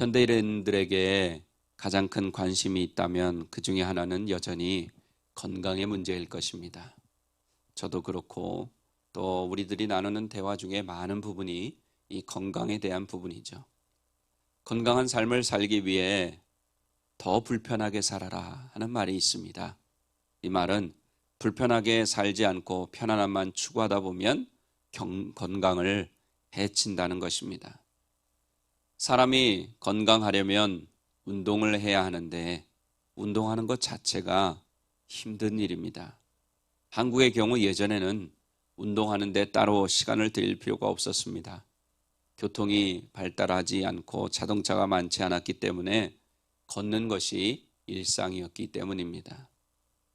현대인들에게 가장 큰 관심이 있다면 그 중에 하나는 여전히 건강의 문제일 것입니다. 저도 그렇고 또 우리들이 나누는 대화 중에 많은 부분이 이 건강에 대한 부분이죠. 건강한 삶을 살기 위해 더 불편하게 살아라 하는 말이 있습니다. 이 말은 불편하게 살지 않고 편안함만 추구하다 보면 건강을 해친다는 것입니다. 사람이 건강하려면 운동을 해야 하는데 운동하는 것 자체가 힘든 일입니다. 한국의 경우 예전에는 운동하는데 따로 시간을 들일 필요가 없었습니다. 교통이 발달하지 않고 자동차가 많지 않았기 때문에 걷는 것이 일상이었기 때문입니다.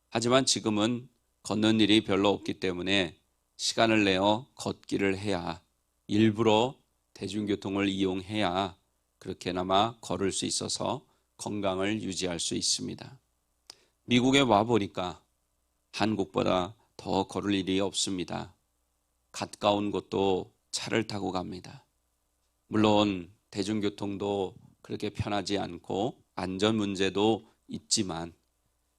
하지만 지금은 걷는 일이 별로 없기 때문에 시간을 내어 걷기를 해야, 일부러 대중교통을 이용해야 그렇게나마 걸을 수 있어서 건강을 유지할 수 있습니다. 미국에 와보니까 한국보다 더 걸을 일이 없습니다. 가까운 곳도 차를 타고 갑니다. 물론 대중교통도 그렇게 편하지 않고 안전 문제도 있지만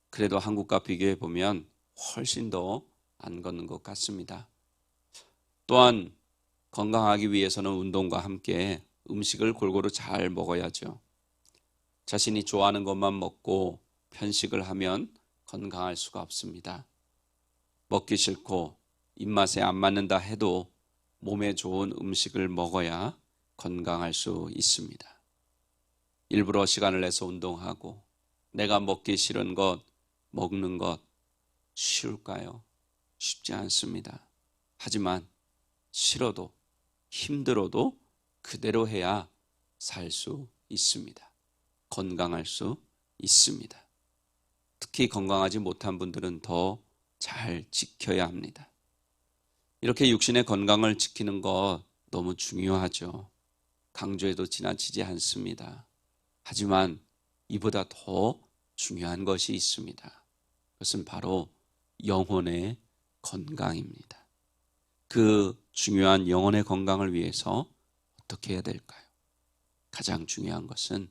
그래도 한국과 비교해 보면 훨씬 더 안 걷는 것 같습니다. 또한 건강하기 위해서는 운동과 함께 음식을 골고루 잘 먹어야죠. 자신이 좋아하는 것만 먹고 편식을 하면 건강할 수가 없습니다. 먹기 싫고 입맛에 안 맞는다 해도 몸에 좋은 음식을 먹어야 건강할 수 있습니다. 일부러 시간을 내서 운동하고 내가 먹기 싫은 것 먹는 것 쉬울까요? 쉽지 않습니다. 하지만 싫어도 힘들어도 그대로 해야 살 수 있습니다. 건강할 수 있습니다. 특히 건강하지 못한 분들은 더 잘 지켜야 합니다. 이렇게 육신의 건강을 지키는 것 너무 중요하죠. 강조해도 지나치지 않습니다. 하지만 이보다 더 중요한 것이 있습니다. 그것은 바로 영혼의 건강입니다. 그 중요한 영혼의 건강을 위해서 어떻게 해야 될까요? 가장 중요한 것은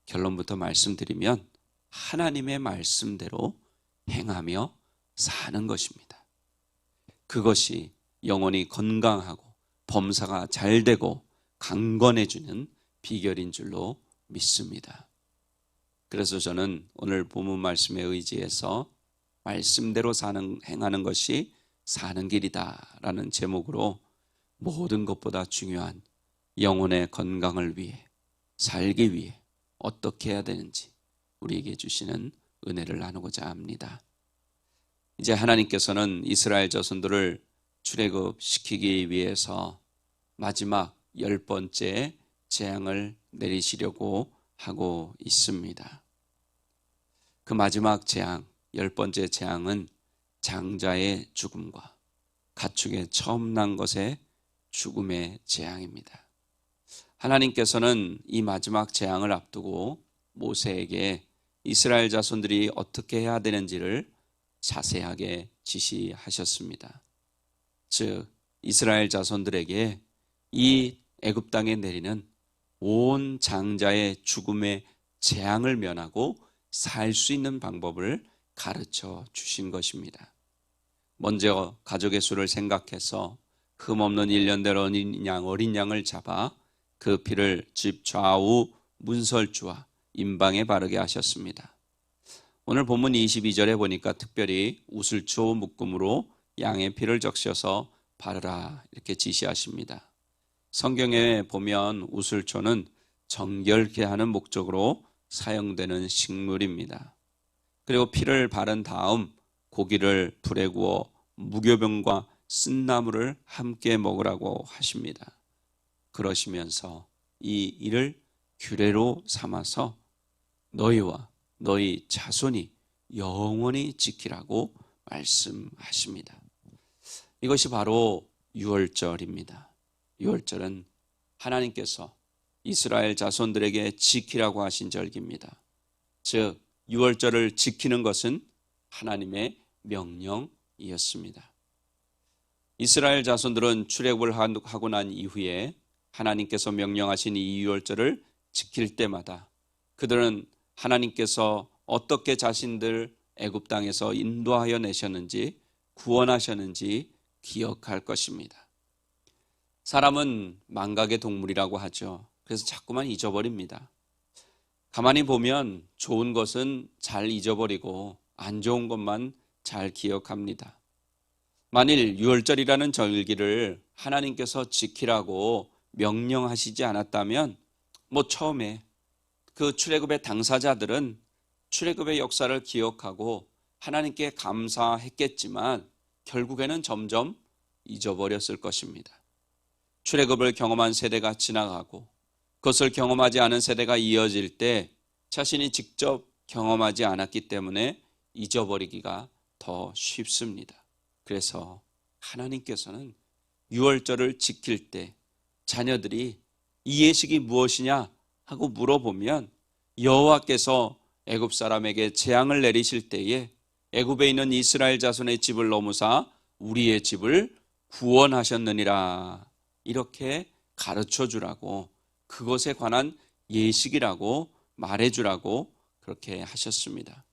결론부터 말씀드리면 하나님의 말씀대로 행하며 사는 것입니다. 그것이 영혼이 건강하고 범사가 잘 되고 강건해지는 비결인 줄로 믿습니다. 그래서 저는 오늘 본문 말씀에 의지해서 말씀대로 행하는 것이 사는 길이다 라는 제목으로 모든 것보다 중요한 영혼의 건강을 위해 살기 위해 어떻게 해야 되는지 우리에게 주시는 은혜를 나누고자 합니다. 이제 하나님께서는 이스라엘 자손들을 출애굽시키기 위해서 마지막 10번째 재앙을 내리시려고 하고 있습니다. 그 마지막 재앙, 10번째 재앙은 장자의 죽음과 가축의 처음 난 것의 죽음의 재앙입니다. 하나님께서는 이 마지막 재앙을 앞두고 모세에게 이스라엘 자손들이 어떻게 해야 되는지를 자세하게 지시하셨습니다. 즉 이스라엘 자손들에게 이 애굽 땅에 내리는 온 장자의 죽음의 재앙을 면하고 살 수 있는 방법을 가르쳐 주신 것입니다. 먼저 가족의 수를 생각해서 흠없는 1년된 어린 양을 잡아 그 피를 집 좌우 문설주와 임방에 바르게 하셨습니다. 오늘 본문 22절에 보니까 특별히 우슬초 묶음으로 양의 피를 적셔서 바르라 이렇게 지시하십니다. 성경에 보면 우슬초는 정결케 하는 목적으로 사용되는 식물입니다. 그리고 피를 바른 다음 고기를 불에 구워 무교병과 쓴나물을 함께 먹으라고 하십니다. 그러시면서 이 일을 규례로 삼아서 너희와 너희 자손이 영원히 지키라고 말씀하십니다. 이것이 바로 유월절입니다. 유월절은 하나님께서 이스라엘 자손들에게 지키라고 하신 절기입니다. 즉 유월절을 지키는 것은 하나님의 명령이었습니다. 이스라엘 자손들은 출애굽을 하고 난 이후에 하나님께서 명령하신 이 유월절을 지킬 때마다 그들은 하나님께서 어떻게 자신들 애굽 땅에서 인도하여 내셨는지, 구원하셨는지 기억할 것입니다. 사람은 망각의 동물이라고 하죠. 그래서 자꾸만 잊어버립니다. 가만히 보면 좋은 것은 잘 잊어버리고 안 좋은 것만 잘 기억합니다. 만일 유월절이라는 절기를 하나님께서 지키라고 명령하시지 않았다면 처음에 그 출애굽의 당사자들은 출애굽의 역사를 기억하고 하나님께 감사했겠지만 결국에는 점점 잊어버렸을 것입니다. 출애굽을 경험한 세대가 지나가고 그것을 경험하지 않은 세대가 이어질 때 자신이 직접 경험하지 않았기 때문에 잊어버리기가 더 쉽습니다. 그래서 하나님께서는 유월절을 지킬 때 자녀들이 이 예식이 무엇이냐 하고 물어보면 여호와께서 애굽 사람에게 재앙을 내리실 때에 애굽에 있는 이스라엘 자손의 집을 넘으사 우리의 집을 구원하셨느니라, 이렇게 가르쳐 주라고, 그것에 관한 예식이라고 말해주라고 그렇게 하셨습니다.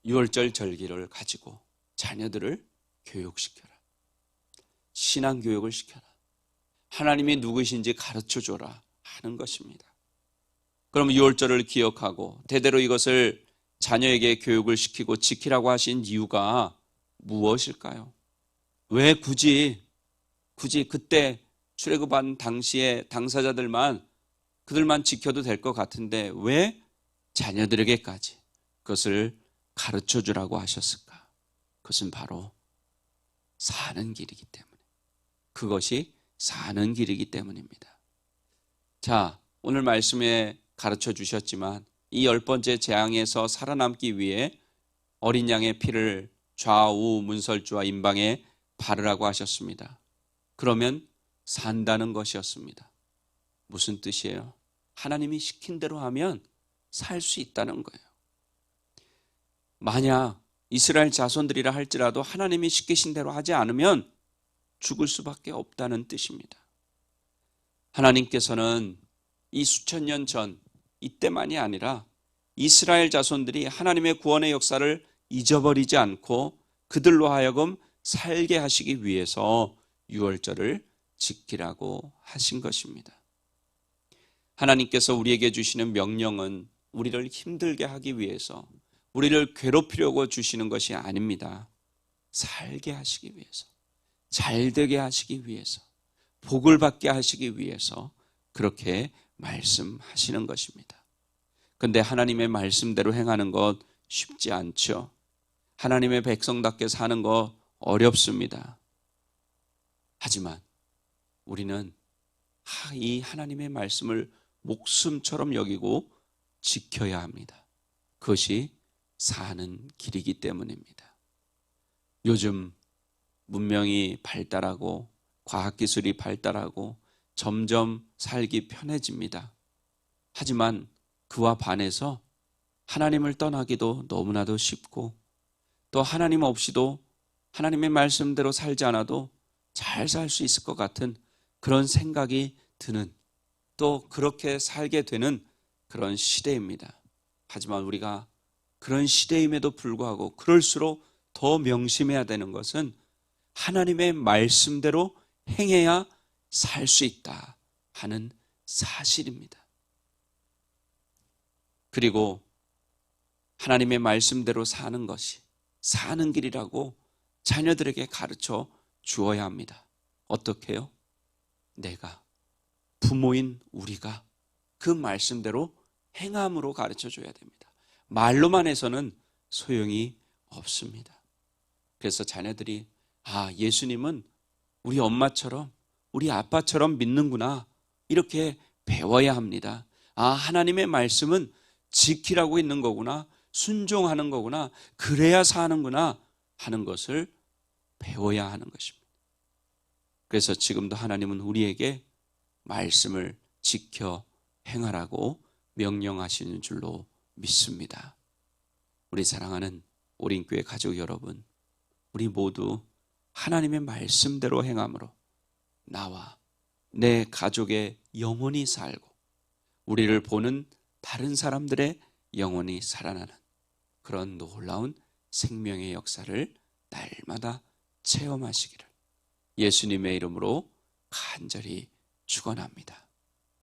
유월절 절기를 가지고 자녀들을 교육시켜라. 신앙교육을 시켜라. 하나님이 누구신지 가르쳐줘라 하는 것입니다. 그럼 유월절을 기억하고 대대로 이것을 자녀에게 교육을 시키고 지키라고 하신 이유가 무엇일까요? 왜 굳이 그때 출애굽한 당시에 당사자들만 그들만 지켜도 될 것 같은데 왜 자녀들에게까지 그것을 가르쳐주라고 하셨을까? 그것은 바로 사는 길이기 때문에, 그것이 사는 길이기 때문입니다. 자, 오늘 말씀에 가르쳐 주셨지만 이 10번째 재앙에서 살아남기 위해 어린 양의 피를 좌우 문설주와 임방에 바르라고 하셨습니다. 그러면 산다는 것이었습니다. 무슨 뜻이에요? 하나님이 시킨 대로 하면 살 수 있다는 거예요. 만약 이스라엘 자손들이라 할지라도 하나님이 시키신 대로 하지 않으면 죽을 수밖에 없다는 뜻입니다. 하나님께서는 이 수천 년 전 이때만이 아니라 이스라엘 자손들이 하나님의 구원의 역사를 잊어버리지 않고 그들로 하여금 살게 하시기 위해서 유월절을 지키라고 하신 것입니다. 하나님께서 우리에게 주시는 명령은 우리를 힘들게 하기 위해서, 우리를 괴롭히려고 주시는 것이 아닙니다. 살게 하시기 위해서, 잘되게 하시기 위해서, 복을 받게 하시기 위해서 그렇게 말씀하시는 것입니다. 그런데 하나님의 말씀대로 행하는 것 쉽지 않죠. 하나님의 백성답게 사는 거 어렵습니다. 하지만 우리는 이 하나님의 말씀을 목숨처럼 여기고 지켜야 합니다. 그것이 사는 길이기 때문입니다. 요즘 문명이 발달하고 과학기술이 발달하고 점점 살기 편해집니다. 하지만 그와 반해서 하나님을 떠나기도 너무나도 쉽고 또 하나님 없이도 하나님의 말씀대로 살지 않아도 잘 살 수 있을 것 같은 그런 생각이 드는, 또 그렇게 살게 되는 그런 시대입니다. 하지만 우리가 그런 시대임에도 불구하고 그럴수록 더 명심해야 되는 것은 하나님의 말씀대로 행해야 살 수 있다 하는 사실입니다. 그리고 하나님의 말씀대로 사는 것이 사는 길이라고 자녀들에게 가르쳐 주어야 합니다. 어떻게 해요? 내가, 부모인 우리가 그 말씀대로 행함으로 가르쳐 줘야 됩니다. 말로만 해서는 소용이 없습니다. 그래서 자녀들이 예수님은 우리 엄마처럼 우리 아빠처럼 믿는구나, 이렇게 배워야 합니다. 하나님의 말씀은 지키라고 있는 거구나, 순종하는 거구나, 그래야 사는구나 하는 것을 배워야 하는 것입니다. 그래서 지금도 하나님은 우리에게 말씀을 지켜 행하라고 명령하시는 줄로 믿습니다. 우리 사랑하는 오린교회 가족 여러분, 우리 모두 하나님의 말씀대로 행함으로 나와 내 가족의 영혼이 살고 우리를 보는 다른 사람들의 영혼이 살아나는 그런 놀라운 생명의 역사를 날마다 체험하시기를 예수님의 이름으로 간절히 축원합니다.